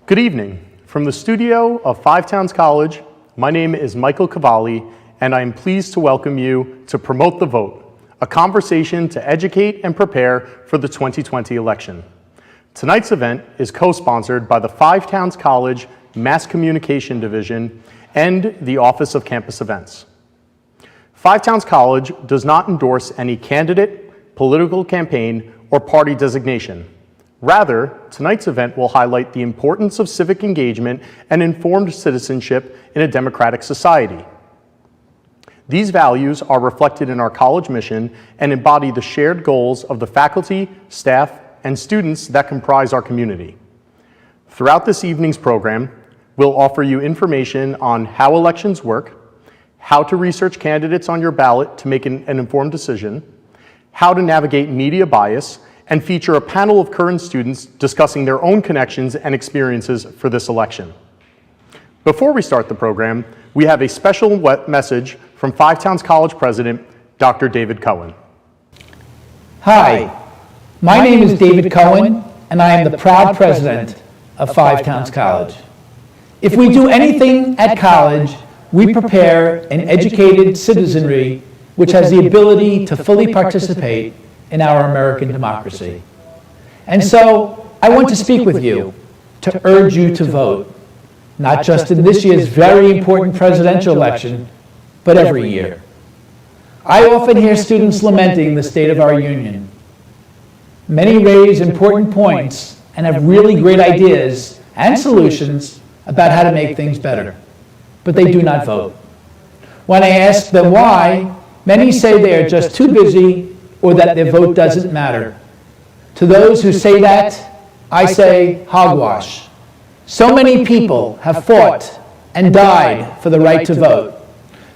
Good evening. From the studio of Five Towns College, my name is Michael Cavalli, and I am pleased to welcome you to Promote the Vote, a conversation to educate and prepare for the 2020 election. Tonight's event is co-sponsored by the Five Towns College Mass Communication Division and the Office of Campus Events. Five Towns College does not endorse any candidate, political campaign, or party designation. Rather, tonight's event will highlight the importance of civic engagement and informed citizenship in a democratic society. These values are reflected in our college mission and embody the shared goals of the faculty, staff, and students that comprise our community. Throughout this evening's program, we'll offer you information on how elections work, how to research candidates on your ballot to make an informed decision, how to navigate media bias, and feature a panel of current students discussing their own connections and experiences for this election. Before we start the program, we have a special message from Five Towns College President, Dr. David Cohen. Hi, my name is David Cohen, and I am the proud president of Five Towns College. If we do anything at college, we prepare an educated citizenry which has the ability to fully participate in our American democracy. And so I want to speak with you to urge you to vote, not just in this year's very important presidential election, but every year. I often hear students lamenting the state of our union. Many raise important points and have really great ideas and solutions about how to make things better, but they do not vote. When I ask them why, many say they are just too busy or that their vote doesn't matter. To those who say that, I say hogwash. So many people have fought and died for the right to vote.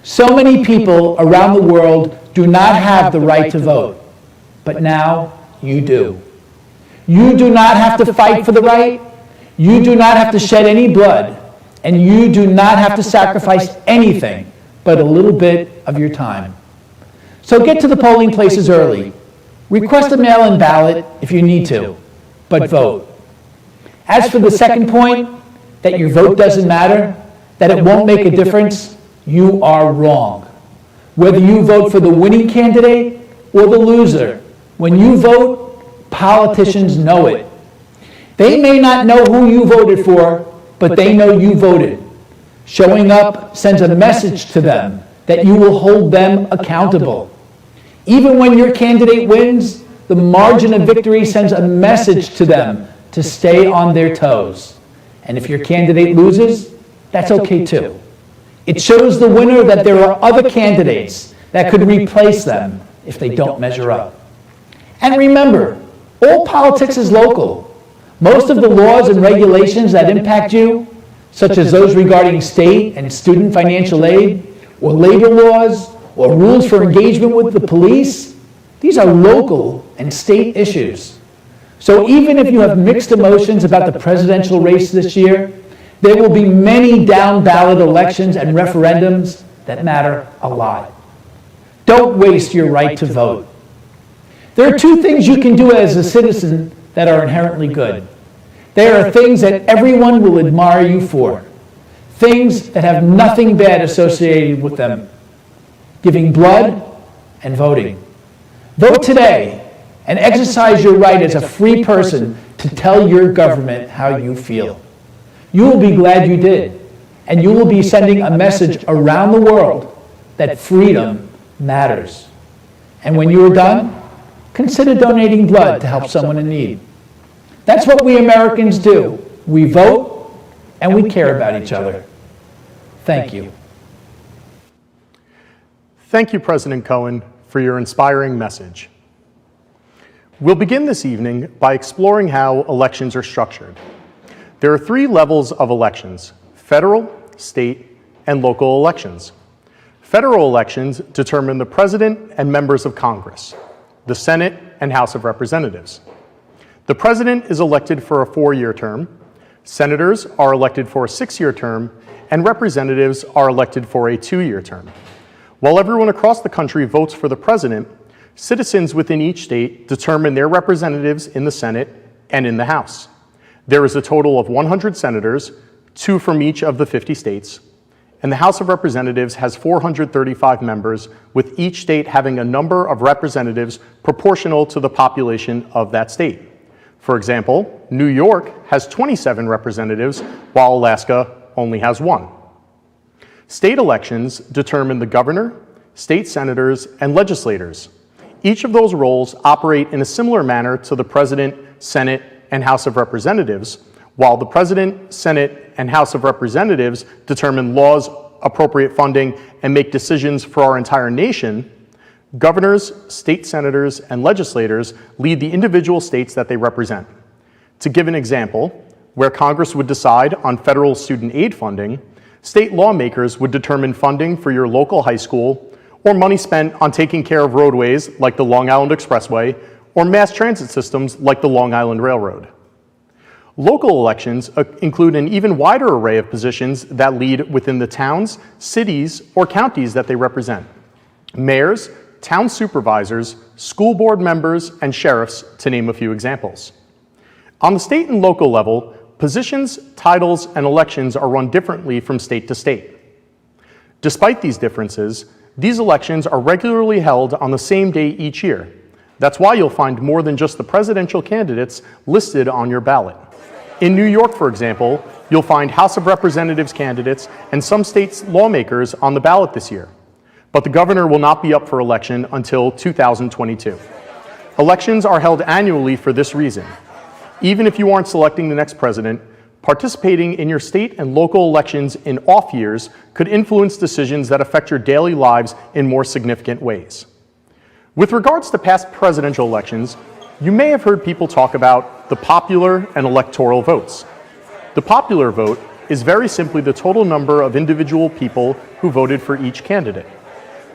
So many people around the world do not have the right to vote, but now you do. You do not have to fight for the right, you do not have to shed any blood, and you do not have to sacrifice anything but a little bit of your time. So get to the polling places early. Request a mail-in ballot if you need to, but vote. As for the second point, that your vote doesn't matter, that it won't make a difference, you are wrong. Whether you vote for the winning candidate or the loser, when you vote, politicians know it. They may not know who you voted for, but they know you voted. Showing up sends a message to them that you will hold them accountable. Even when your candidate wins, the margin of victory sends a message to them to stay on their toes. And if your candidate loses, that's okay too. It shows the winner that there are other candidates that could replace them if they don't measure up. And remember, all politics is local. Most of the laws and regulations that impact you, such as those regarding state and student financial aid, or labor laws, or rules for engagement with the police, these are local and state issues. So even if you have mixed emotions about the presidential race this year, there will be many down-ballot elections and referendums that matter a lot. Don't waste your right to vote. There are two things you can do as a citizen that are inherently good. There are things that everyone will admire you for, things that have nothing bad associated with them. Giving blood and voting. Vote today and exercise your right as a free person to tell your government how you feel. You will be glad you did, and you will be sending a message around the world that freedom matters. And when you are done, consider donating blood to help someone in need. That's what we Americans do. We vote and we care about each other. Thank you. Thank you, President Cohen, for your inspiring message. We'll begin this evening by exploring how elections are structured. There are three levels of elections: federal, state, and local elections. Federal elections determine the President and members of Congress, the Senate and House of Representatives. The President is elected for a 4-year term, Senators are elected for a 6-year term, and Representatives are elected for a 2-year term. While everyone across the country votes for the President, citizens within each state determine their representatives in the Senate and in the House. There is a total of 100 senators, 2 from each of the 50 states, and the House of Representatives has 435 members, with each state having a number of representatives proportional to the population of that state. For example, New York has 27 representatives, while Alaska only has 1. State elections determine the governor, state senators, and legislators. Each of those roles operate in a similar manner to the President, Senate, and House of Representatives. While the President, Senate, and House of Representatives determine laws, appropriate funding, and make decisions for our entire nation, governors, state senators, and legislators lead the individual states that they represent. To give an example, where Congress would decide on federal student aid funding, state lawmakers would determine funding for your local high school, or money spent on taking care of roadways like the Long Island Expressway, or mass transit systems like the Long Island Railroad. Local elections include an even wider array of positions that lead within the towns, cities, or counties that they represent. Mayors, town supervisors, school board members, and sheriffs, to name a few examples. On the state and local level, positions, titles, and elections are run differently from state to state. Despite these differences, these elections are regularly held on the same day each year. That's why you'll find more than just the presidential candidates listed on your ballot. In New York, for example, you'll find House of Representatives candidates and some states' lawmakers on the ballot this year. But the governor will not be up for election until 2022. Elections are held annually for this reason. Even if you aren't selecting the next president, participating in your state and local elections in off years could influence decisions that affect your daily lives in more significant ways. With regards to past presidential elections, you may have heard people talk about the popular and electoral votes. The popular vote is very simply the total number of individual people who voted for each candidate.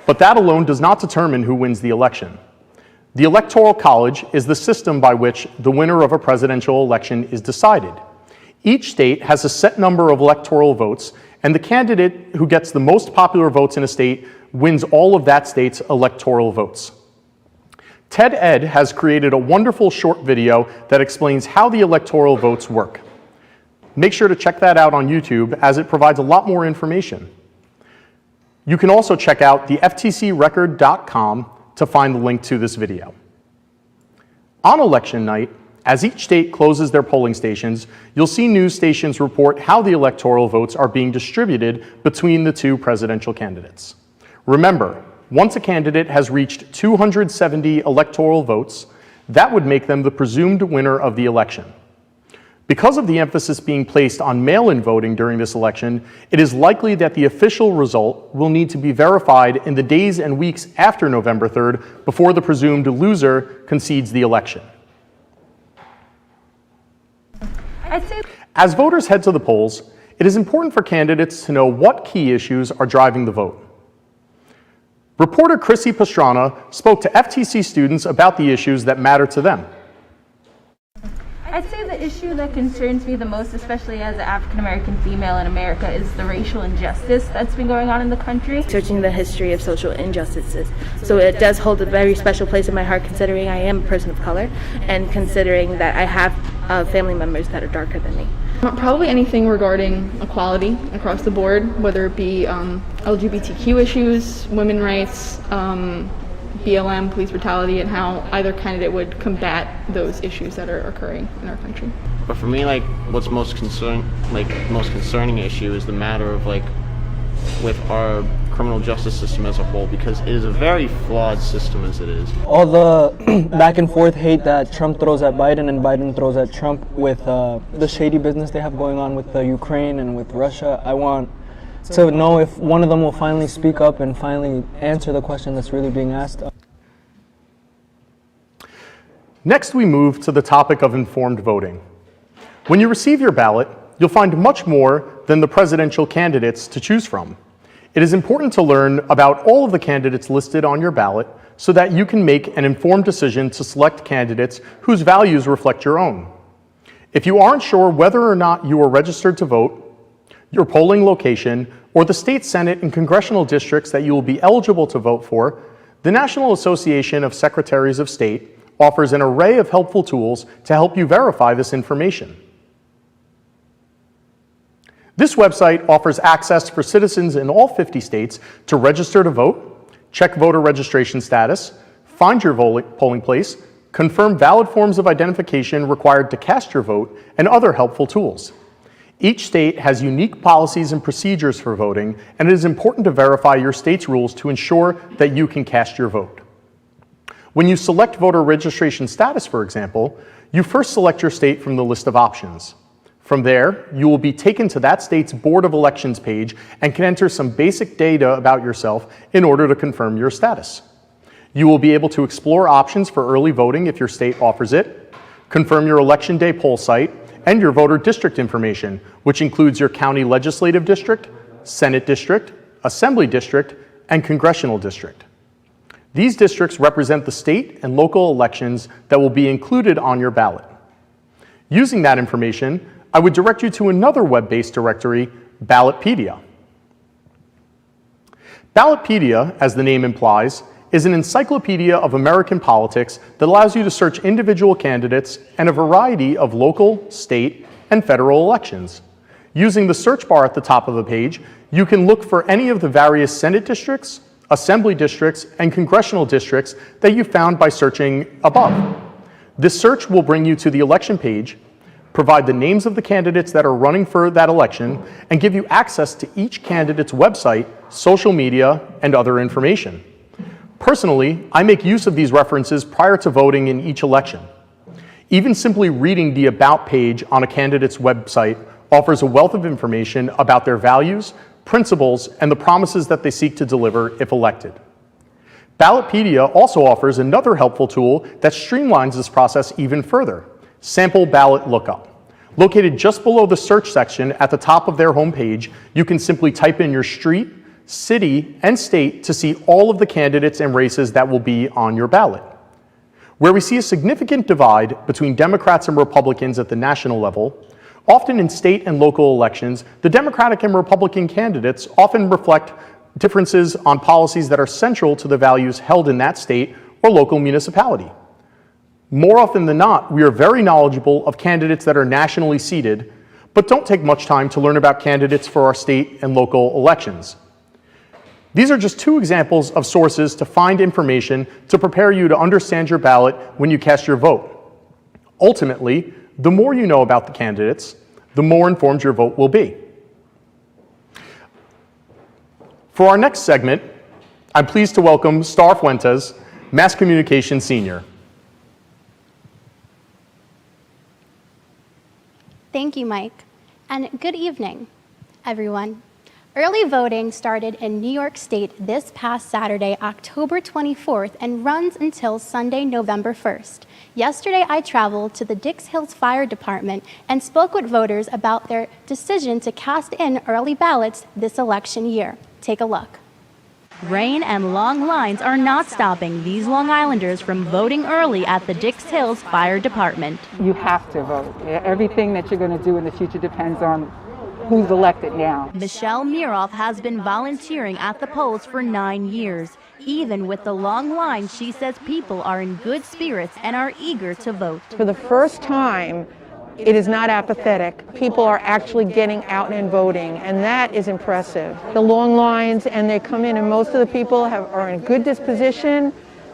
But that alone does not determine who wins the election. The Electoral College is the system by which the winner of a presidential election is decided. Each state has a set number of electoral votes, and the candidate who gets the most popular votes in a state wins all of that state's electoral votes. TED Ed has created a wonderful short video that explains how the electoral votes work. Make sure to check that out on YouTube, as it provides a lot more information. You can also check out the ftcrecord.com to find the link to this video. On election night, as each state closes their polling stations, you'll see news stations report how the electoral votes are being distributed between the two presidential candidates. Remember, once a candidate has reached 270 electoral votes, that would make them the presumed winner of the election. Because of the emphasis being placed on mail-in voting during this election, it is likely that the official result will need to be verified in the days and weeks after November 3rd before the presumed loser concedes the election. As voters head to the polls, it is important for candidates to know what key issues are driving the vote. Reporter Chrissy Pastrana spoke to FTC students about the issues that matter to them. I'd say the issue that concerns me the most, especially as an African-American female in America, is the racial injustice that's been going on in the country. Searching the history of social injustices. So it does hold a very special place in my heart, considering I am a person of color and considering that I have family members that are darker than me. Probably anything regarding equality across the board, whether it be LGBTQ issues, women's rights, BLM, police brutality, and how either candidate would combat those issues that are occurring in our country. But for me, what's most concerning issue is the matter of with our criminal justice system as a whole, because it is a very flawed system as it is. All the back and forth hate that Trump throws at Biden and Biden throws at Trump with the shady business they have going on with the Ukraine and with Russia, I want to know if one of them will finally speak up and finally answer the question that's really being asked. Next, we move to the topic of informed voting. When you receive your ballot, you'll find much more than the presidential candidates to choose from. It is important to learn about all of the candidates listed on your ballot so that you can make an informed decision to select candidates whose values reflect your own. If you aren't sure whether or not you are registered to vote, your polling location, or the state senate and congressional districts that you will be eligible to vote for, the National Association of Secretaries of State offers an array of helpful tools to help you verify this information. This website offers access for citizens in all 50 states to register to vote, check voter registration status, find your polling place, confirm valid forms of identification required to cast your vote, and other helpful tools. Each state has unique policies and procedures for voting, and it is important to verify your state's rules to ensure that you can cast your vote. When you select voter registration status, for example, you first select your state from the list of options. From there, you will be taken to that state's Board of Elections page and can enter some basic data about yourself in order to confirm your status. You will be able to explore options for early voting if your state offers it, confirm your election day poll site, and your voter district information, which includes your county legislative district, Senate district, assembly district, and congressional district. These districts represent the state and local elections that will be included on your ballot. Using that information, I would direct you to another web-based directory, Ballotpedia. Ballotpedia, as the name implies, is an encyclopedia of American politics that allows you to search individual candidates and a variety of local, state, and federal elections. Using the search bar at the top of the page, you can look for any of the various Senate districts, assembly districts, and congressional districts that you found by searching above. This search will bring you to the election page, provide the names of the candidates that are running for that election, and give you access to each candidate's website, social media, and other information. Personally, I make use of these references prior to voting in each election. Even simply reading the About page on a candidate's website offers a wealth of information about their values, principles, and the promises that they seek to deliver if elected. Ballotpedia also offers another helpful tool that streamlines this process even further: Sample Ballot Lookup. Located just below the search section at the top of their homepage, you can simply type in your street, city, and state to see all of the candidates and races that will be on your ballot. Where we see a significant divide between Democrats and Republicans at the national level, often in state and local elections, the Democratic and Republican candidates often reflect differences on policies that are central to the values held in that state or local municipality. More often than not, we are very knowledgeable of candidates that are nationally seated, but don't take much time to learn about candidates for our state and local elections. These are just two examples of sources to find information to prepare you to understand your ballot when you cast your vote. Ultimately, the more you know about the candidates, the more informed your vote will be. For our next segment, I'm pleased to welcome Star Fuentes, Mass Communication Senior. Thank you, Mike, and good evening, everyone. Early voting started in New York State this past Saturday, October 24th, and runs until Sunday, November 1st. Yesterday, I traveled to the Dix Hills Fire Department and spoke with voters about their decision to cast in early ballots this election year. Take a look. Rain and long lines are not stopping these Long Islanders from voting early at the Dix Hills Fire Department. You have to vote. Everything that you're going to do in the future depends on who's elected now. Michelle Miroff has been volunteering at the polls for 9 years. Even with the long line, she says people are in good spirits and are eager to vote. For the first time, it is not apathetic. People are actually getting out and voting, and that is impressive. The long lines, and they come in, and most of the people are in good disposition.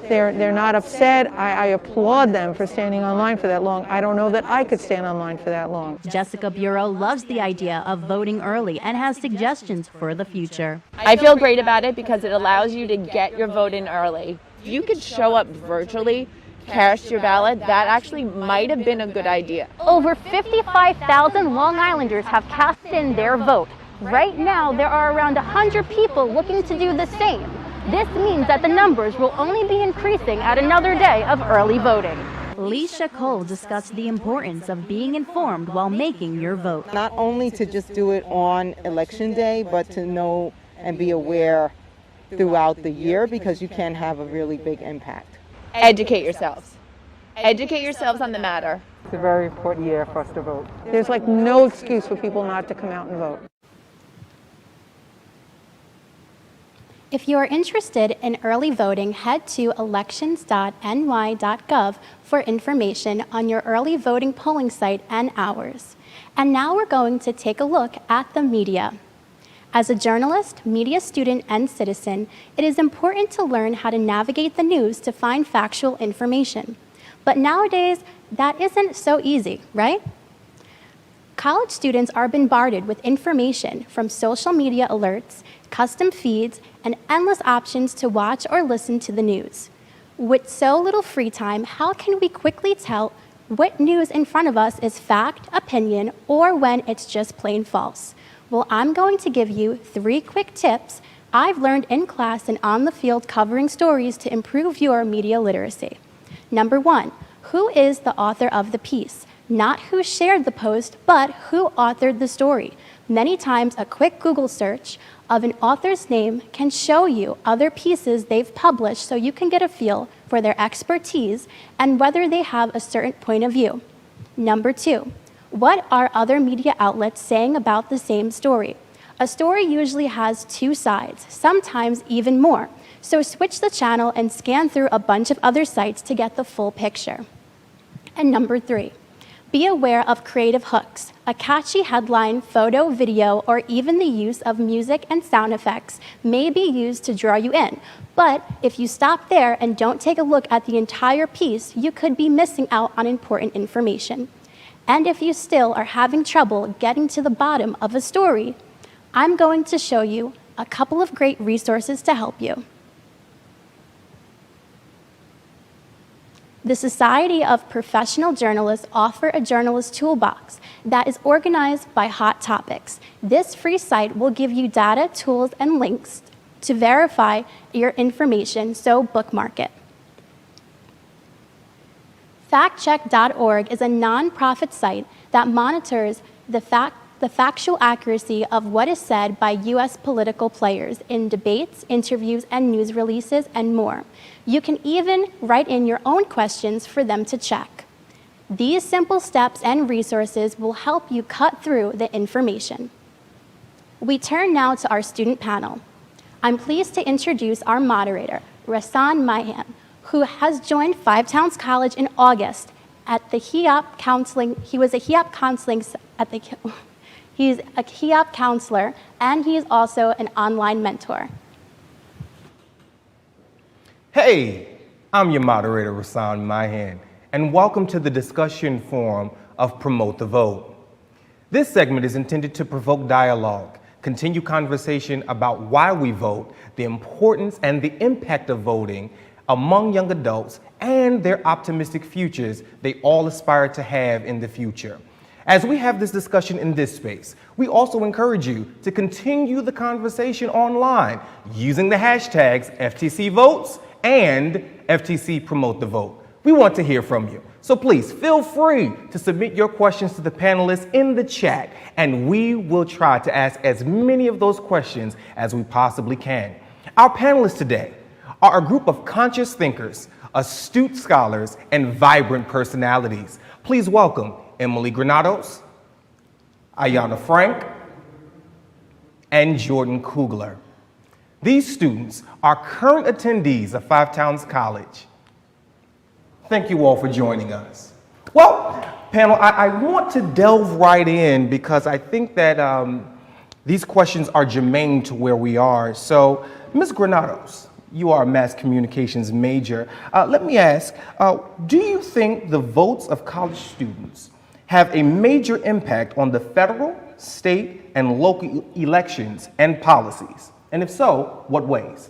They're not upset. I applaud them for standing online for that long. I don't know that I could stand online for that long. Jessica Bureau loves the idea of voting early and has suggestions for the future. I feel great about it because it allows you to get your vote in early. You could show up virtually, cast your ballot. That actually might have been a good idea. Over 55,000 Long Islanders have cast in their vote. Right now, there are around 100 people looking to do the same. This means that the numbers will only be increasing at another day of early voting. Leisha Cole discussed the importance of being informed while making your vote. Not only to just do it on election day, but to know and be aware throughout the year, because you can have a really big impact. Educate yourselves. Educate yourselves on the matter. It's a very important year for us to vote. There's like no excuse for people not to come out and vote. If you are interested in early voting, head to elections.ny.gov for information on your early voting polling site and hours. And now we're going to take a look at the media. As a journalist, media student, and citizen, it is important to learn how to navigate the news to find factual information. But nowadays, that isn't so easy, right? College students are bombarded with information from social media alerts, custom feeds, and endless options to watch or listen to the news. With so little free time, how can we quickly tell what news in front of us is fact, opinion, or when it's just plain false? Well, I'm going to give you 3 quick tips I've learned in class and on the field covering stories to improve your media literacy. Number 1, who is the author of the piece? Not who shared the post, but who authored the story. Many times, a quick Google search of an author's name can show you other pieces they've published so you can get a feel for their expertise and whether they have a certain point of view. Number 2, what are other media outlets saying about the same story? A story usually has 2 sides, sometimes even more. So switch the channel and scan through a bunch of other sites to get the full picture. And number 3, be aware of creative hooks. A catchy headline, photo, video, or even the use of music and sound effects may be used to draw you in. But if you stop there and don't take a look at the entire piece, you could be missing out on important information. And if you still are having trouble getting to the bottom of a story, I'm going to show you a couple of great resources to help you. The Society of Professional Journalists offer a journalist toolbox that is organized by hot topics. This free site will give you data, tools, and links to verify your information, so bookmark it. Factcheck.org is a nonprofit site that monitors the factual accuracy of what is said by U.S. political players in debates, interviews, and news releases, and more. You can even write in your own questions for them to check. These simple steps and resources will help you cut through the information. We turn now to our student panel. I'm pleased to introduce our moderator, Rasan Maihan, who has joined Five Towns College in August at the HEOP counseling. He was a HEOP counseling at the. He's a HEOP counselor, and he is also an online mentor. Hey, I'm your moderator, Rasan Maihan, and welcome to the discussion forum of Promote the Vote. This segment is intended to provoke dialogue, continue conversation about why we vote, the importance and the impact of voting among young adults, and their optimistic futures they all aspire to have in the future. As we have this discussion in this space, we also encourage you to continue the conversation online using the hashtags FTC Votes and FTC Promote the Vote. We want to hear from you. So please feel free to submit your questions to the panelists in the chat, and we will try to ask as many of those questions as we possibly can. Our panelists today are a group of conscious thinkers, astute scholars, and vibrant personalities. Please welcome Emily Granados, Ayanna Frank, and Jordan Kugler. These students are current attendees of Five Towns College. Thank you all for joining us. Well, panel, I want to delve right in because I think that these questions are germane to where we are. So, Ms. Granados, you are a mass communications major. Let me ask, do you think the votes of college students have a major impact on the federal, state, and local elections and policies? And if so, what ways?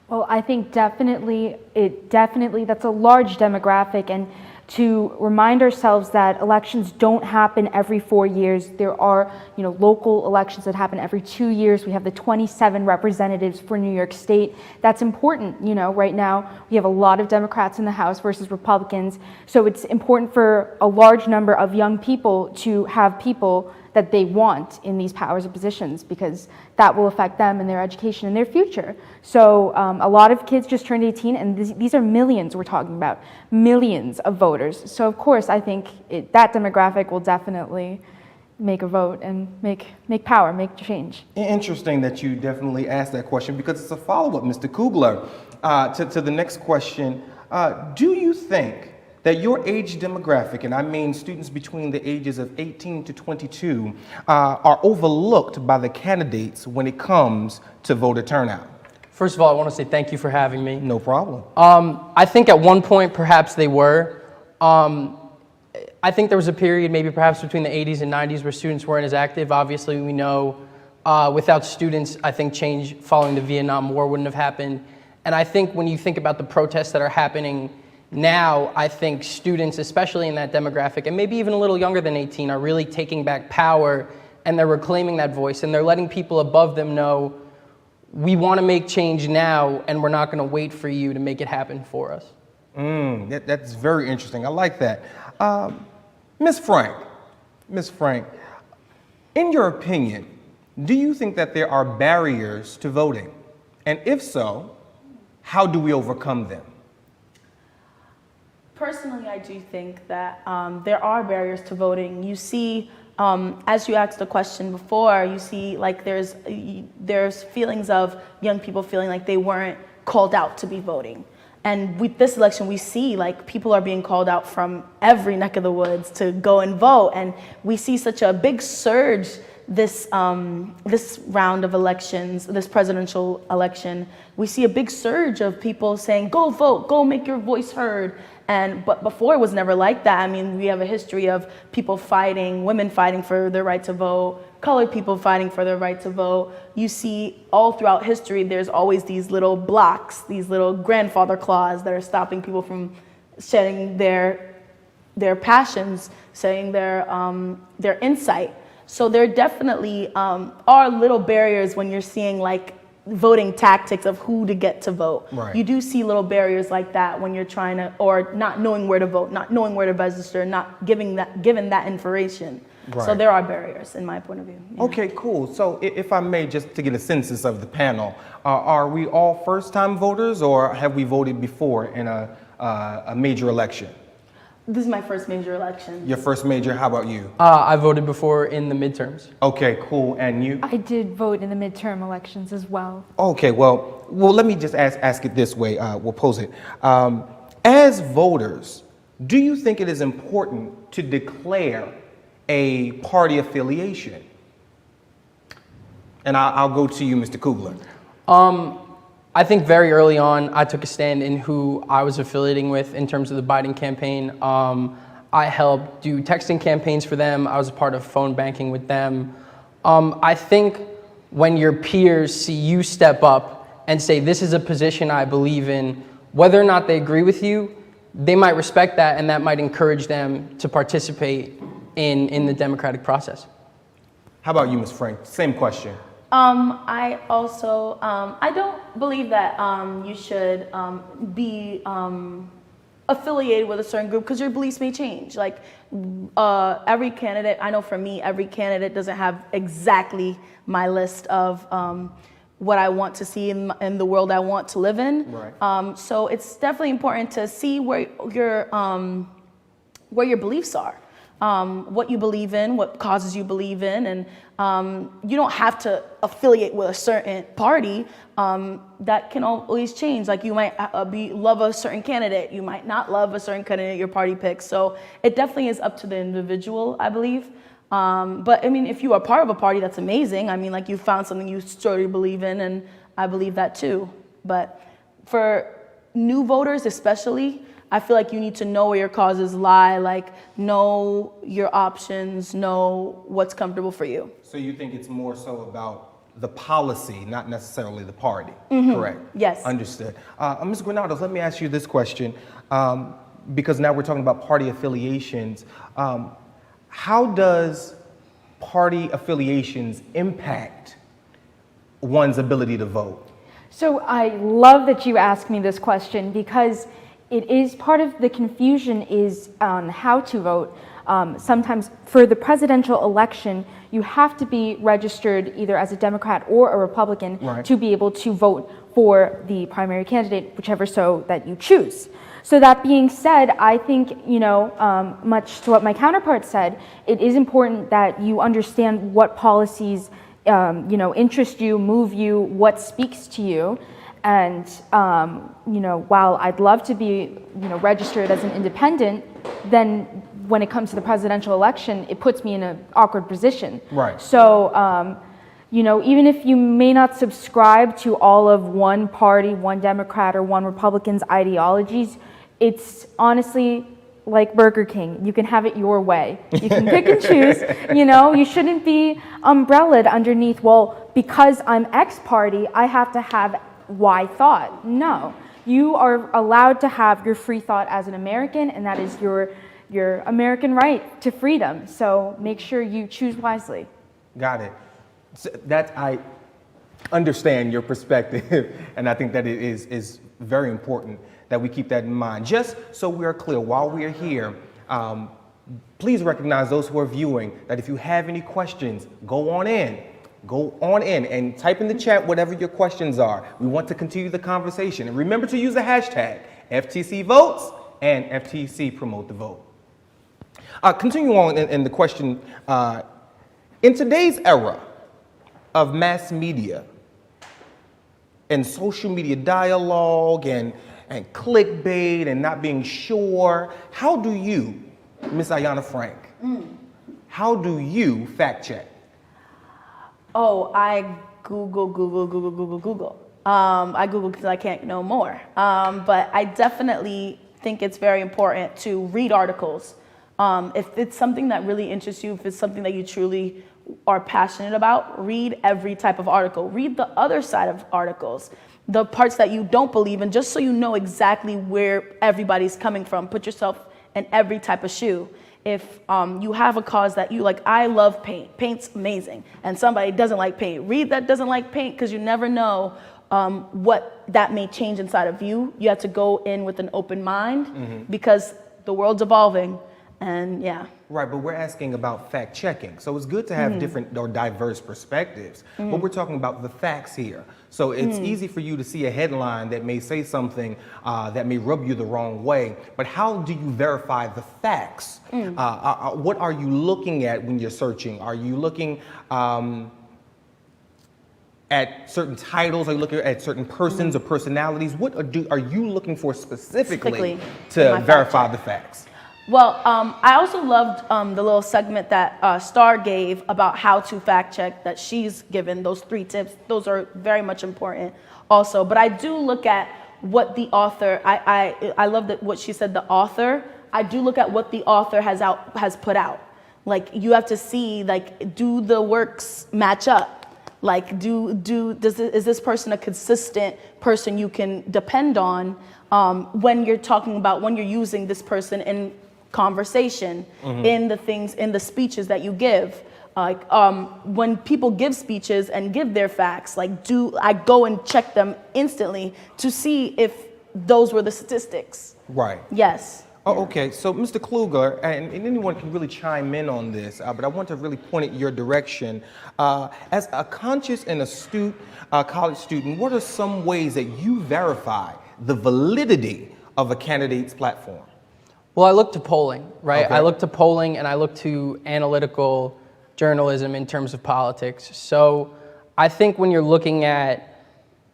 Well, I think definitely that's a large demographic, and to remind ourselves that elections don't happen every 4 years. There are, local elections that happen every 2 years. We have the 27 representatives for New York State. That's important. Right now we have a lot of Democrats in the House versus Republicans. So it's important for a large number of young people to have people that they want in these powers and positions, because that will affect them and their education and their future. So a lot of kids just turned 18, and these are millions we're talking about, millions of voters. So of course, I think that demographic will definitely make a vote and make power, make change. Interesting that you definitely asked that question because it's a follow-up, Mr. Kugler, to the next question. Do you think that your age demographic, and I mean students between the ages of 18 to 22, are overlooked by the candidates when it comes to voter turnout? First of all, I want to say thank you for having me. No problem. I think at one point, perhaps they were. I think there was a period, maybe perhaps between the 80s and 90s, where students weren't as active. Obviously, we know without students, I think change following the Vietnam War wouldn't have happened. And I think when you think about the protests that are happening now, I think students, especially in that demographic, and maybe even a little younger than 18, are really taking back power, and they're reclaiming that voice, and they're letting people above them know, we want to make change now, and we're not going to wait for you to make it happen for us. That's very interesting. I like that. Ms. Frank, in your opinion, do you think that there are barriers to voting? And if so, how do we overcome them? Personally, I do think that there are barriers to voting. You see, as you asked the question before, you see like there's feelings of young people feeling like they weren't called out to be voting. And with this election, we see like people are being called out from every neck of the woods to go and vote. And we see such a big surge this round of elections, this presidential election. We see a big surge of people saying, go vote, go make your voice heard. But before it was never like that. I mean, we have a history of people fighting, women fighting for their right to vote, colored people fighting for their right to vote. You see all throughout history, there's always these little blocks, these little grandfather claws that are stopping people from shedding their passions, saying their insight. So there definitely are little barriers when you're seeing like voting tactics of who to get to vote. Right. You do see little barriers like that when you're trying to, or not knowing where to vote, not knowing where to register, not given that information. Right. So there are barriers in my point of view. Yeah. Okay, cool. So if I may, just to get a census of the panel, are we all first-time voters or have we voted before in a major election? This is my first major election. Your first major, how about you? I voted before in the midterms. Okay, cool. And you? I did vote in the midterm elections as well. Okay, well, let me just ask it this way. We'll pose it. As voters, do you think it is important to declare a party affiliation? And I'll go to you, Mr. Kugler. I think very early on, I took a stand in who I was affiliating with in terms of the Biden campaign. I helped do texting campaigns for them. I was a part of phone banking with them. I think when your peers see you step up and say, this is a position I believe in, whether or not they agree with you, they might respect that, and that might encourage them to participate in the democratic process. How about you, Ms. Frank? Same question. I also, I don't believe that you should be affiliated with a certain group because your beliefs may change. Like every candidate, I know for me, every candidate doesn't have exactly my list of what I want to see in the world I want to live in. Right. So it's definitely important to see where your beliefs are. What you believe in, what causes you believe in, and you don't have to affiliate with a certain party. That can always change. Like you might love a certain candidate, you might not love a certain candidate your party picks. So it definitely is up to the individual, I believe. But I mean, if you are part of a party, that's amazing. I mean, like you found something you truly believe in, and I believe that too. But for new voters especially, I feel like you need to know where your causes lie, like know your options, know what's comfortable for you. So you think it's more so about the policy, not necessarily the party, Mhm. correct? Yes. Understood. Ms. Granados, let me ask you this question, because now we're talking about party affiliations. How does party affiliations impact one's ability to vote? So I love that you asked me this question because it is part of the confusion is on how to vote. Sometimes for the presidential election, you have to be registered either as a Democrat or a Republican Right. to be able to vote for the primary candidate, whichever so that you choose. So that being said, I think, much to what my counterpart said, it is important that you understand what policies, interest you, move you, what speaks to you. And, while I'd love to be, registered as an independent, then when it comes to the presidential election, it puts me in an awkward position. Right. So, even if you may not subscribe to all of one party, one Democrat, or one Republican's ideologies, it's honestly like Burger King. You can have it your way. You can pick and choose. You shouldn't be umbrellaed underneath, well, because I'm X party, I have to have Y thought. No. You are allowed to have your free thought as an American, and that is your American right to freedom. So make sure you choose wisely. Got it. So I understand your perspective, and I think that it is very important that we keep that in mind. Just so we're clear, while we are here, please recognize those who are viewing that if you have any questions, go on in and type in the chat whatever your questions are. We want to continue the conversation. And remember to use the hashtag FTC Votes and FTC Promote the Vote. Continue on in the question. In today's era of mass media and social media dialogue and clickbait and not being sure, how do you, Ms. Ayanna Frank, how do you fact check? Oh, I Google. I Google because I can't know more. But I definitely think it's very important to read articles. If it's something that really interests you, if it's something that you truly are passionate about, read every type of article. Read the other side of articles, the parts that you don't believe in, just so you know exactly where everybody's coming from. Put yourself in every type of shoe. If you have a cause that you like, I love paint. Paint's amazing. And somebody doesn't like paint. Read that doesn't like paint, because you never know what that may change inside of you. You have to go in with an open mind, because the world's evolving. And yeah. Right, but we're asking about fact checking. So it's good to have different or diverse perspectives, but we're talking about the facts here. So it's easy for you to see a headline that may say something that may rub you the wrong way, but how do you verify the facts? What are you looking at when you're searching? Are you looking at certain titles? Are you looking at certain persons or personalities? What are you looking for specifically to verify the facts? Well, I also loved the little segment that Star gave about how to fact check that she's given, those 3 tips. Those are very much important also. But I do look at what the author, I love that what she said, the author. I do look at what the author has put out. Like, you have to see, like, do the works match up? Like, is this person a consistent person you can depend on when you're using this person in conversation, in the speeches that you give. Like, when people give speeches and give their facts, like, I go and check them instantly to see if those were the statistics. Right. Yes. Oh, okay. So, Mr. Kluger, and anyone can really chime in on this, but I want to really point it your direction. As a conscious and astute college student, what are some ways that you verify the validity of a candidate's platform? Well, I look to polling, right? Okay. I look to polling and I look to analytical journalism in terms of politics. So I think when you're looking at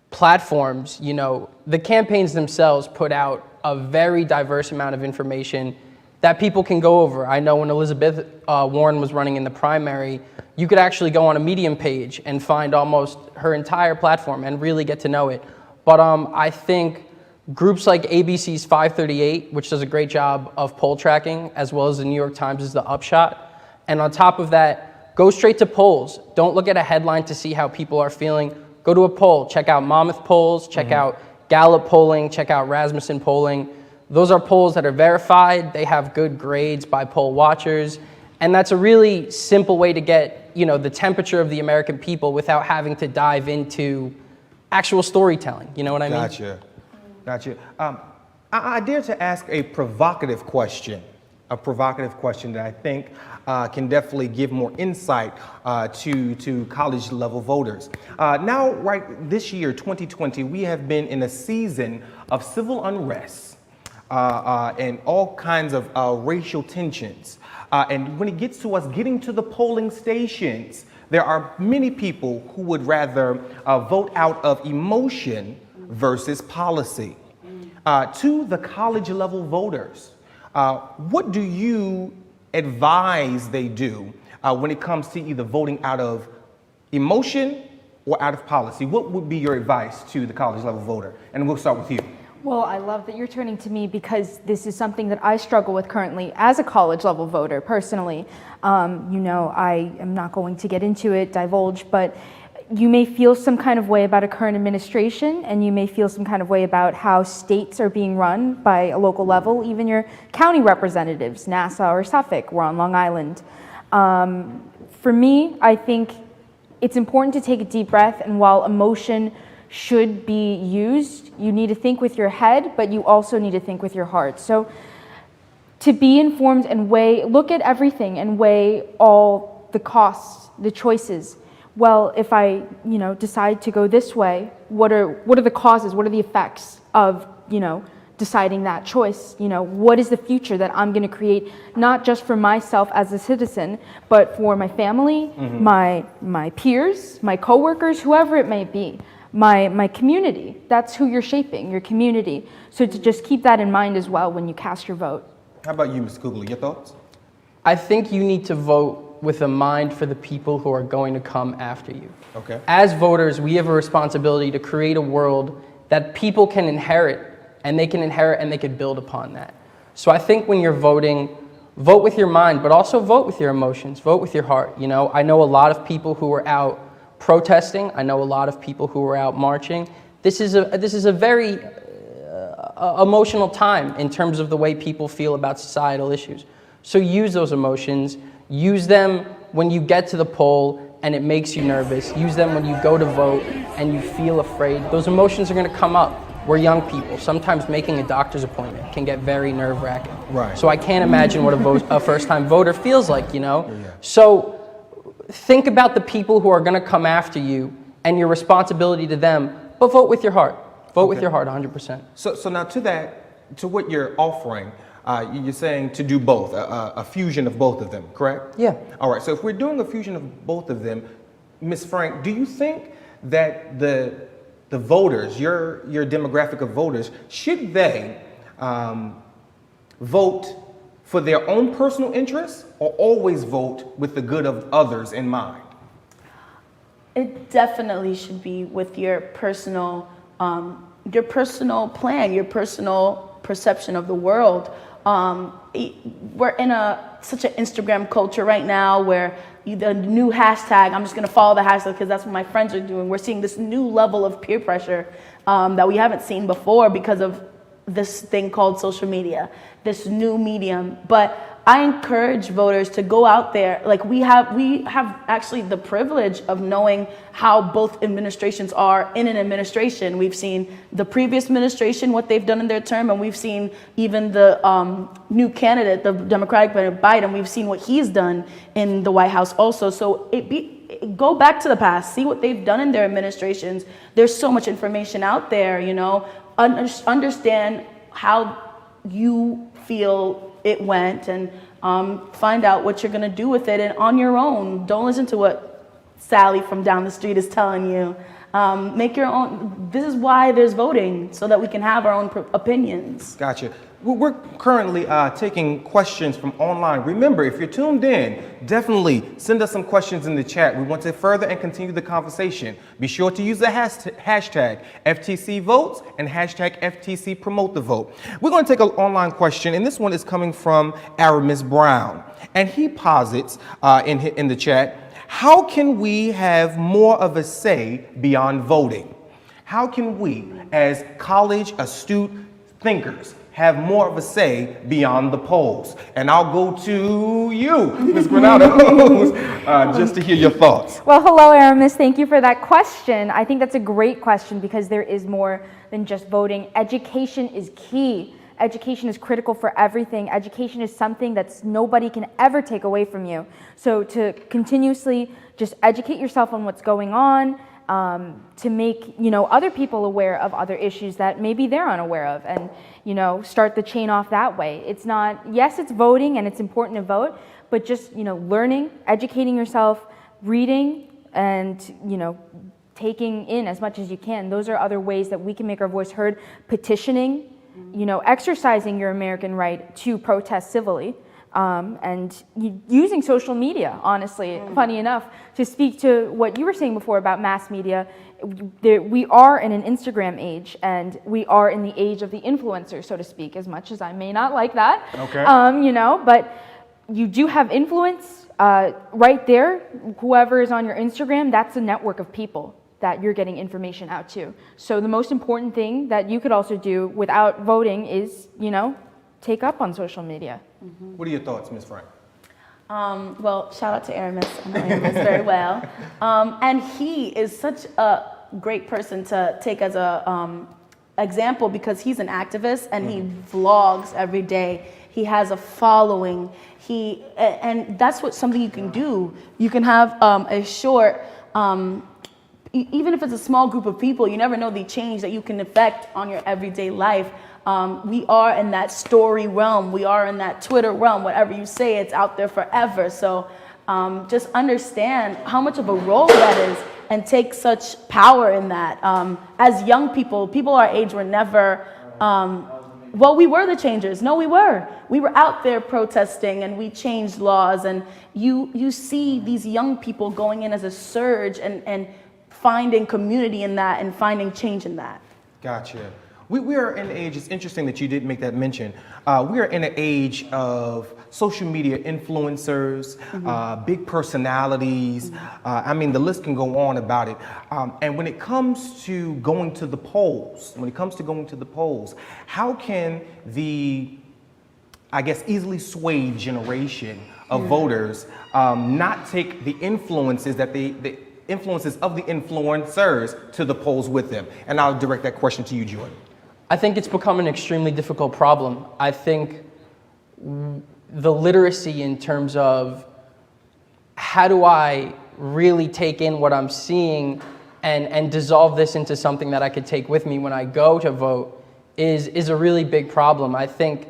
platforms, the campaigns themselves put out a very diverse amount of information that people can go over. I know when Elizabeth Warren was running in the primary, you could actually go on a Medium page and find almost her entire platform and really get to know it. But I think groups like ABC's 538, which does a great job of poll tracking, as well as the New York Times is the Upshot. And on top of that, go straight to polls. Don't look at a headline to see how people are feeling. Go to a poll. Check out Monmouth polls, check out Gallup polling, check out Rasmussen polling. Those are polls that are verified. They have good grades by poll watchers. And that's a really simple way to get, the temperature of the American people without having to dive into actual storytelling. You know what I mean? Gotcha. I dare to ask a provocative question that I think can definitely give more insight to college level voters. Now, right this year, 2020, we have been in a season of civil unrest. and all kinds of racial tensions. And when it gets to us getting to the polling stations, there are many people who would rather vote out of emotion versus policy. To the college level voters, what do you advise they do when it comes to either voting out of emotion or out of policy? What would be your advice to the college level voter? And we'll start with you. Well, I love that you're turning to me because this is something that I struggle with currently as a college level voter personally. I am not going to get into it, divulge, but you may feel some kind of way about a current administration, and you may feel some kind of way about how states are being run by a local level, even your county representatives, Nassau or Suffolk, we're on Long Island. For me, I think it's important to take a deep breath, and while emotion should be used, you need to think with your head, but you also need to think with your heart. So to be informed and look at everything and weigh all the costs, the choices. Well, if I, decide to go this way, what are the causes? What are the effects of, deciding that choice? What is the future that I'm going to create, not just for myself as a citizen, but for my family, my peers, my coworkers, whoever it may be, my community. That's who you're shaping, your community. So to just keep that in mind as well when you cast your vote. How about you, Ms. Kugler? Your thoughts? I think you need to vote with a mind for the people who are going to come after you. Okay. As voters, we have a responsibility to create a world that people can inherit, and they can build upon that. So I think when you're voting, vote with your mind, but also vote with your emotions, vote with your heart. I know a lot of people who are out protesting. I know a lot of people who are out marching. This is a very emotional time in terms of the way people feel about societal issues. So use those emotions. Use them when you get to the poll and it makes you nervous. Use them when you go to vote and you feel afraid. Those emotions are going to come up. We're young people. Sometimes making a doctor's appointment can get very nerve-wracking. Right. So I can't imagine what a first-time voter feels like, So think about the people who are going to come after you and your responsibility to them, but vote with your heart. Vote with your heart 100%. So now to what you're offering, you're saying to do both, a fusion of both of them, correct? Yeah. All right, so if we're doing a fusion of both of them, Ms. Frank, do you think that the voters, your demographic of voters, should they vote for their own personal interests or always vote with the good of others in mind? It definitely should be with your personal personal plan, your personal perception of the world. We're in such an Instagram culture right now where the new hashtag, I'm just going to follow the hashtag because that's what my friends are doing. We're seeing this new level of peer pressure that we haven't seen before because of this thing called social media, this new medium. But I encourage voters to go out there. Like we have actually the privilege of knowing how both administrations are in an administration. We've seen the previous administration, what they've done in their term, and we've seen even the new candidate, the Democratic candidate Biden, we've seen what he's done in the White House also. So go back to the past, see what they've done in their administrations. There's so much information out there, understand how you feel it went and find out what you're going to do with it, and on your own. Don't listen to what Sally from down the street is telling you. Make your own. This is why there's voting, so that we can have our own opinions. Gotcha. We're currently taking questions from online. Remember, if you're tuned in, definitely send us some questions in the chat. We want to further and continue the conversation. Be sure to use the hashtag FTC Votes and hashtag FTC Promote the Vote. We're going to take an online question, and this one is coming from Aramis Brown. And he posits in the chat, how can we have more of a say beyond voting? How can we, as college astute thinkers, have more of a say beyond the polls? And I'll go to you, Ms. Granados, just to hear your thoughts. Well, hello, Aramis. Thank you for that question. I think that's a great question because there is more than just voting. Education is key. Education is critical for everything. Education is something that nobody can ever take away from you. So to continuously just educate yourself on what's going on, to make, other people aware of other issues that maybe they're unaware of, and, start the chain off that way. It's not, yes, it's voting and it's important to vote, but just, learning, educating yourself, reading, and, taking in as much as you can. Those are other ways that we can make our voice heard. Petitioning, exercising your American right to protest civilly, and using social media, honestly, funny enough, to speak to what you were saying before about mass media. We are in an Instagram age, and we are in the age of the influencer, so to speak, as much as I may not like that. Okay. But you do have influence right there. Whoever is on your Instagram, that's a network of people that you're getting information out to. So the most important thing that you could also do without voting is, take up on social media. What are your thoughts, Ms. Frank? Well, shout out to Aramis. I know Aramis very well. And he is such a great person to take as a example, because he's an activist and he vlogs every day. He has a following. And that's something you can do. You can have a short, even if it's a small group of people, you never know the change that you can affect on your everyday life. We are in that story realm. We are in that Twitter realm. Whatever you say, it's out there forever. So just understand how much of a role that is, and take such power in that. As young people our age were never, we were the changers. No, we were. We were out there protesting, and we changed laws. And you see these young people going in as a surge and finding community in that and finding change in that. Gotcha. We are in an age, it's interesting that you did make that mention. We are in an age of social media influencers, big personalities. The list can go on about it. And when it comes to going to the polls, how can the, easily swayed generation of voters not take the influences that the influences of the influencers to the polls with them? And I'll direct that question to you, Jordan. I think it's become an extremely difficult problem. I think the literacy in terms of how do I really take in what I'm seeing and dissolve this into something that I could take with me when I go to vote is a really big problem. I think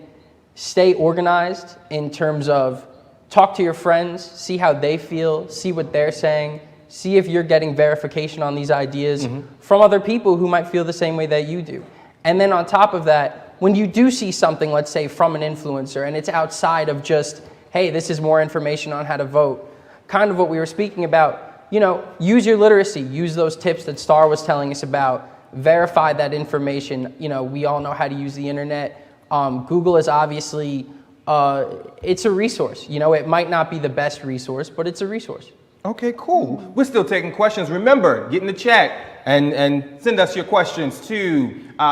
stay organized in terms of talk to your friends, see how they feel, see what they're saying, see if you're getting verification on these ideas from other people who might feel the same way that you do. And then on top of that, when you do see something, let's say from an influencer, and it's outside of just, hey, this is more information on how to vote, kind of what we were speaking about, use your literacy, use those tips that Star was telling us about, verify that information. We all know how to use the internet. Google is obviously, it's a resource. It might not be the best resource, but it's a resource. Okay, cool. We're still taking questions. Remember, get in the chat and send us your questions to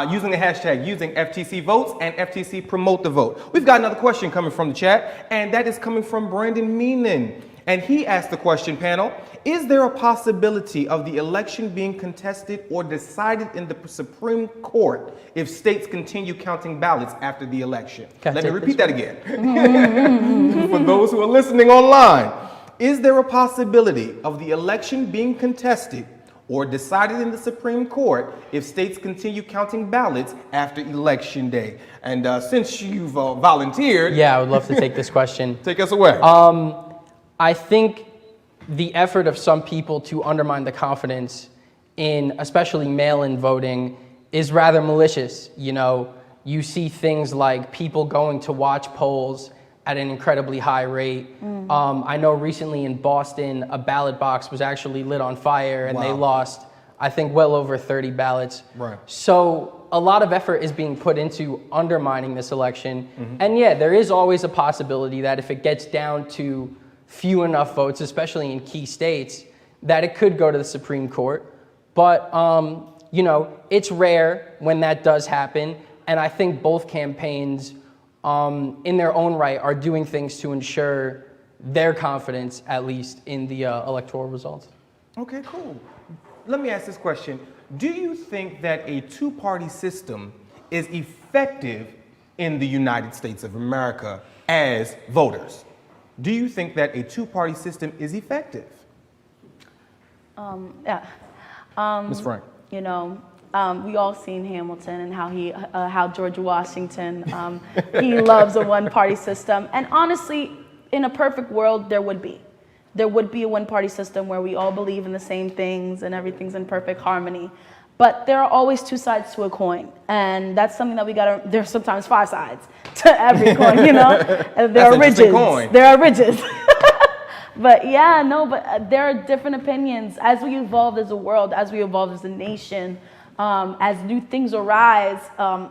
using the hashtag using FTC Votes and FTC Promote the Vote. We've got another question coming from the chat, and that is coming from Brandon Meenan. And he asked the question, panel, is there a possibility of the election being contested or decided in the Supreme Court if states continue counting ballots after the election? Let me repeat that again. For those who are listening online. Is there a possibility of the election being contested or decided in the Supreme Court if states continue counting ballots after Election Day? And since you've volunteered... Yeah, I would love to take this question. Take us away. I think the effort of some people to undermine the confidence in especially mail-in voting is rather malicious. You see things like people going to watch polls at an incredibly high rate. I know recently in Boston, a ballot box was actually lit on fire and they lost, I think, well over 30 ballots. Right. So a lot of effort is being put into undermining this election. And yeah, there is always a possibility that if it gets down to few enough votes, especially in key states, that it could go to the Supreme Court. But, it's rare when that does happen. And I think both campaigns in their own right are doing things to ensure their confidence, at least, in the electoral results. Okay, cool. Let me ask this question. Do you think that a two-party system is effective in the United States of America as voters? Do you think that a two-party system is effective? Yeah. Ms. Frank. You know, we all seen Hamilton and how George Washington, he loves a one-party system. And honestly, in a perfect world, there would be a one-party system where we all believe in the same things and everything's in perfect harmony. But there are always two sides to a coin, and that's something that we gotta. There's sometimes 5 sides to every coin, you know. There are ridges. There are ridges. But yeah, no. But there are different opinions as we evolve as a world, as we evolve as a nation, as new things arise,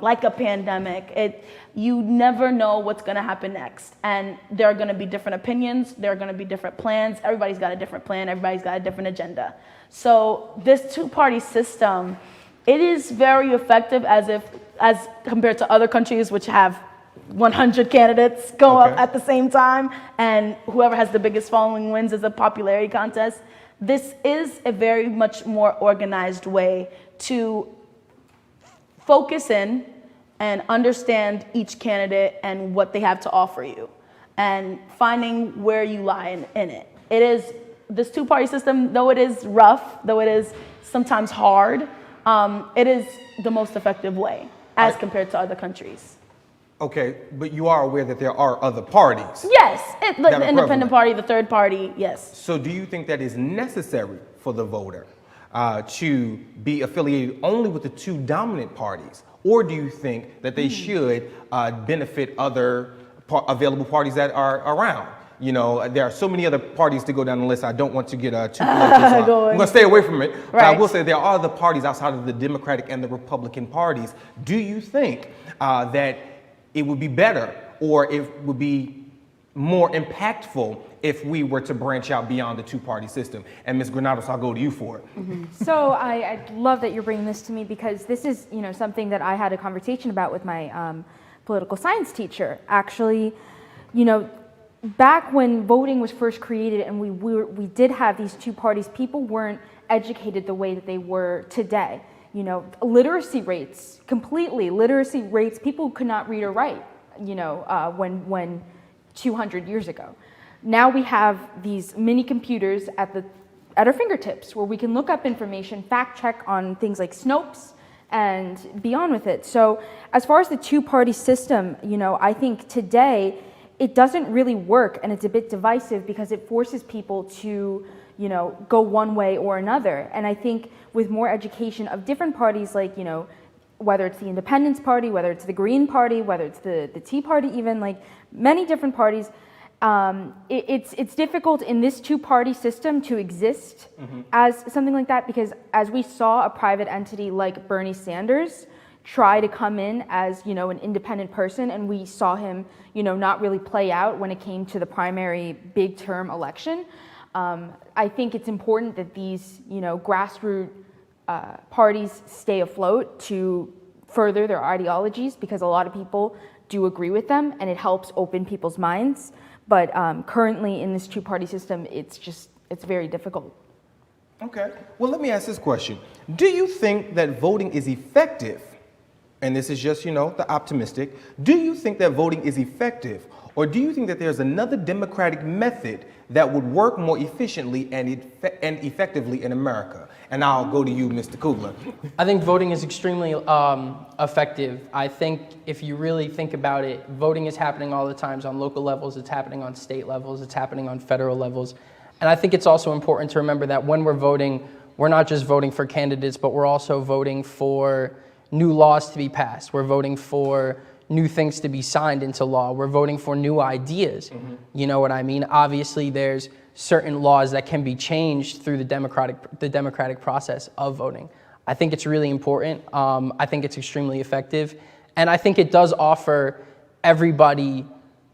like a pandemic. You never know what's gonna happen next, and there are gonna be different opinions. There are gonna be different plans. Everybody's got a different plan. Everybody's got a different agenda. So this two-party system, it is very effective as compared to other countries which have 100 candidates go up at the same time, and whoever has the biggest following wins as a popularity contest. This is a very much more organized way to focus in and understand each candidate and what they have to offer you, and finding where you lie in it. It is this two-party system, though it is rough, though it is sometimes hard, it is the most effective way as compared to other countries. Okay, but you are aware that there are other parties. Yes, the independent party, the third party, yes. So do you think that is necessary for the voter to be affiliated only with the two dominant parties? Or do you think that they should benefit other available parties that are around? You know, there are so many other parties to go down the list. I don't want to get too political. So I'm going to stay away from it. Right. But I will say there are other parties outside of the Democratic and the Republican parties. Do you think that it would be better, or it would be more impactful if we were to branch out beyond the two-party system? And Ms. Granados, I'll go to you for it. So I love that you're bringing this to me, because this is, you know, something that I had a conversation about with my political science teacher. Actually, you know, back when voting was first created and we did have these two parties, people weren't educated the way that they were today. You know, literacy rates, people could not read or write, you know, when 200 years ago. Now we have these mini computers at our fingertips where we can look up information, fact check on things like Snopes, and be on with it. So as far as the two-party system, you know, I think today it doesn't really work, and it's a bit divisive because it forces people to, you know, go one way or another. And I think with more education of different parties, like, you know, whether it's the Independence Party, whether it's the Green Party, whether it's the Tea Party, even, like many different parties, it's difficult in this two-party system to exist as something like that, because as we saw a private entity like Bernie Sanders try to come in as, you know, an independent person, and we saw him, you know, not really play out when it came to the primary big term election. I think it's important that these, you know, grassroots parties stay afloat to further their ideologies, because a lot of people do agree with them and it helps open people's minds. But currently in this two-party system, it's very difficult. Okay, well, let me ask this question. Do you think that voting is effective? And this is just, you know, the optimistic. Do you think that voting is effective? Or do you think that there's another democratic method that would work more efficiently and effectively in America? And I'll go to you, Mr. Kugler. I think voting is extremely effective. I think if you really think about it, voting is happening all the times on local levels, it's happening on state levels, it's happening on federal levels. And I think it's also important to remember that when we're voting, we're not just voting for candidates, but we're also voting for new laws to be passed. We're voting for new things to be signed into law. We're voting for new ideas. You know what I mean? Obviously, there's certain laws that can be changed through the democratic process of voting. I think it's really important. I think it's extremely effective. And I think it does offer everybody,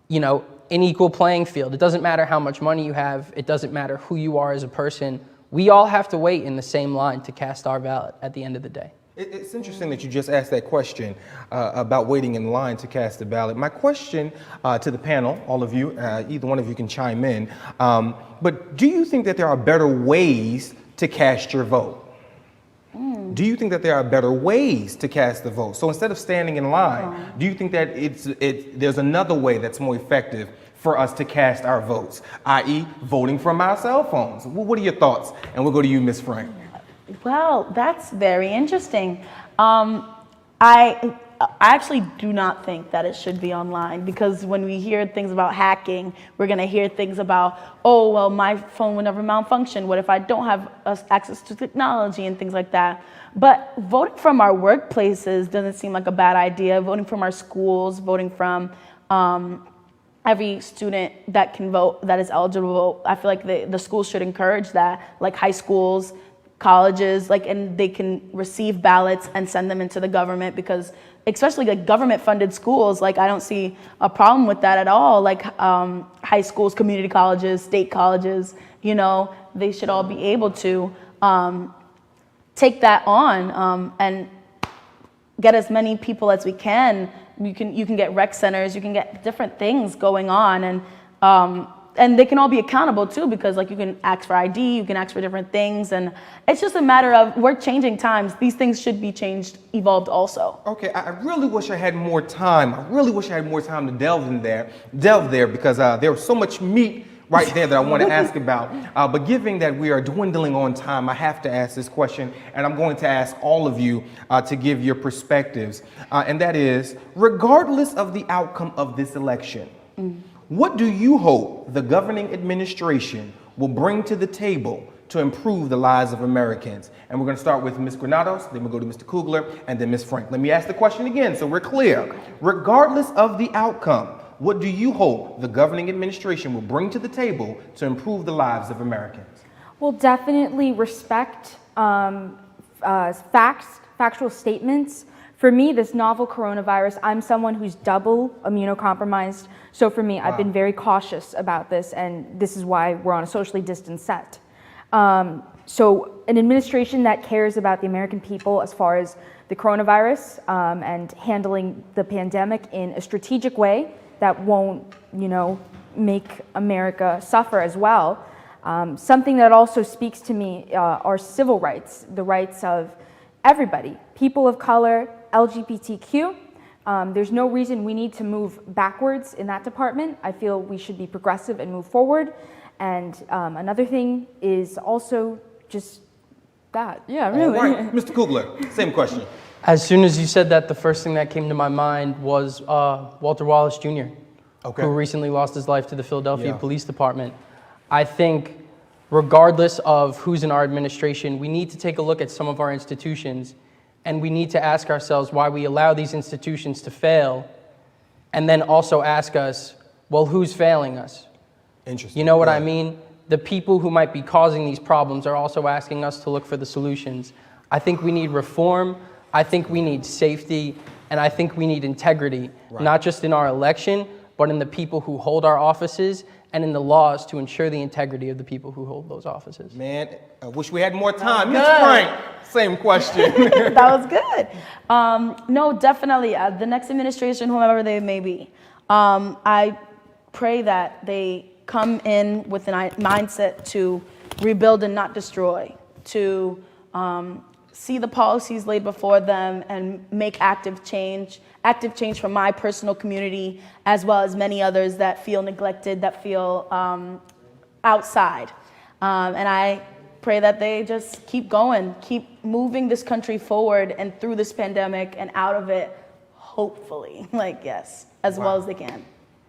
you know, an equal playing field. It doesn't matter how much money you have. It doesn't matter who you are as a person. We all have to wait in the same line to cast our ballot at the end of the day. It's interesting that you just asked that question about waiting in line to cast a ballot. My question to the panel, all of you, either one of you can chime in, but do you think that there are better ways to cast your vote? Do you think that there are better ways to cast the vote? So instead of standing in line, do you think that there's another way that's more effective for us to cast our votes, i.e. voting from our cell phones? What are your thoughts? And we'll go to you, Ms. Frank. Well, that's very interesting. I actually do not think that it should be online, because when we hear things about hacking, we're going to hear things about, oh, well, my phone will never malfunction. What if I don't have access to technology and things like that? But voting from our workplaces doesn't seem like a bad idea. Voting from our schools, voting from every student that can vote, that is eligible. I feel like the schools should encourage that, like high schools, colleges, and they can receive ballots and send them into the government, because especially like government funded schools, I don't see a problem with that at all. High schools, community colleges, state colleges, they should all be able to take that on and get as many people as we can. You can get rec centers, you can get different things going on, and they can all be accountable too, because you can ask for ID, you can ask for different things, and it's just a matter of, we're changing times. These things should be changed, evolved also. Okay, I really wish I had more time. I really wish I had more time to delve there, because there was so much meat right there that I want to ask about. But given that we are dwindling on time, I have to ask this question, and I'm going to ask all of you to give your perspectives. And that is, regardless of the outcome of this election, what do you hope the governing administration will bring to the table to improve the lives of Americans? And we're going to start with Ms. Granados, then we'll go to Mr. Kugler, and then Ms. Frank. Let me ask the question again so we're clear. Regardless of the outcome, what do you hope the governing administration will bring to the table to improve the lives of Americans? Well, definitely respect factual statements. For me, this novel coronavirus, I'm someone who's double immunocompromised. So for me, I've been very cautious about this, and this is why we're on a socially distanced set. So an administration that cares about the American people as far as the coronavirus and handling the pandemic in a strategic way that won't, make America suffer as well. Something that also speaks to me are civil rights, the rights of everybody, people of color, LGBTQ. There's no reason we need to move backwards in that department. I feel we should be progressive and move forward. And another thing is also just that. Yeah, really. All right, Mr. Kugler, same question. As soon as you said that, the first thing that came to my mind was Walter Wallace Jr., who recently lost his life to the Philadelphia Police Department. I think regardless of who's in our administration, we need to take a look at some of our institutions, and we need to ask ourselves why we allow these institutions to fail, and then also ask us, well, who's failing us? Interesting. You know what I mean? The people who might be causing these problems are also asking us to look for the solutions. I think we need reform, I think we need safety, and I think we need integrity, not just in our election, but in the people who hold our offices and in the laws to ensure the integrity of the people who hold those offices. Man, I wish we had more time. Ms. Frank, same question. That was good. No, definitely. The next administration, whoever they may be, I pray that they come in with a mindset to rebuild and not destroy, to see the policies laid before them and make active change for my personal community, as well as many others that feel neglected, that feel outside. And I pray that they just keep going, keep moving this country forward and through this pandemic and out of it, hopefully, as well as they can.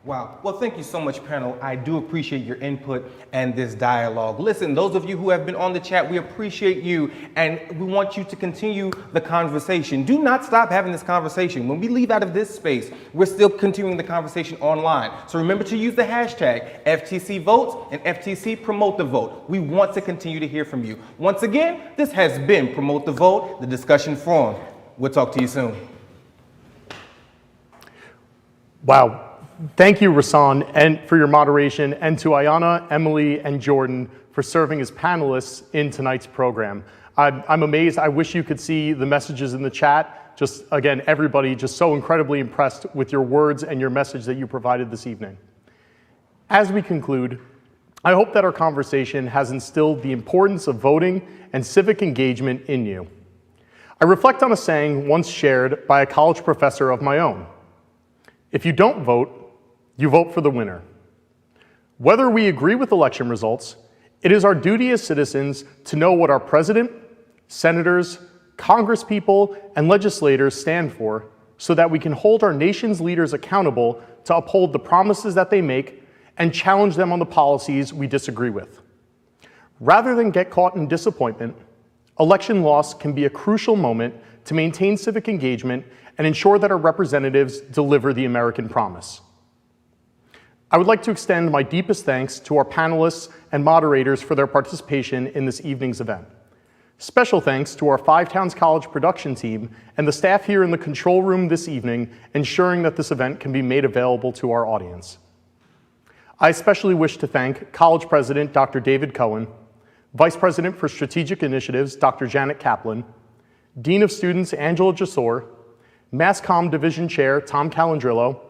Wow. Well, thank you so much, panel. I do appreciate your input and this dialogue. Listen, those of you who have been on the chat, we appreciate you, and we want you to continue the conversation. Do not stop having this conversation. When we leave out of this space, we're still continuing the conversation online. So remember to use the hashtag FTC Votes and FTC Promote the Vote. We want to continue to hear from you. Once again, this has been Promote the Vote, the discussion forum. We'll talk to you soon. Wow. Thank you, Rasan, and for your moderation, and to Ayana, Emily, and Jordan for serving as panelists in tonight's program. I'm amazed. I wish you could see the messages in the chat. Just, again, everybody just so incredibly impressed with your words and your message that you provided this evening. As we conclude, I hope that our conversation has instilled the importance of voting and civic engagement in you. I reflect on a saying once shared by a college professor of my own. If you don't vote, you vote for the winner. Whether we agree with election results, it is our duty as citizens to know what our president, senators, congresspeople, and legislators stand for, so that we can hold our nation's leaders accountable to uphold the promises that they make and challenge them on the policies we disagree with. Rather than get caught in disappointment, election loss can be a crucial moment to maintain civic engagement and ensure that our representatives deliver the American promise. I would like to extend my deepest thanks to our panelists and moderators for their participation in this evening's event. Special thanks to our Five Towns College production team and the staff here in the control room this evening, ensuring that this event can be made available to our audience. I especially wish to thank College President Dr. David Cohen, Vice President for Strategic Initiatives Dr. Janet Kaplan, Dean of Students Angela Jasor, Mass Comm Division Chair Tom Calandrillo,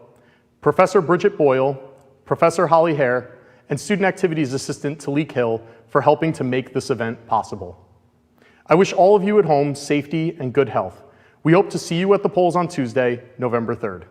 Professor Bridget Boyle, Professor Holly Hare, and Student Activities Assistant Talik Hill for helping to make this event possible. I wish all of you at home safety and good health. We hope to see you at the polls on Tuesday, November 3rd.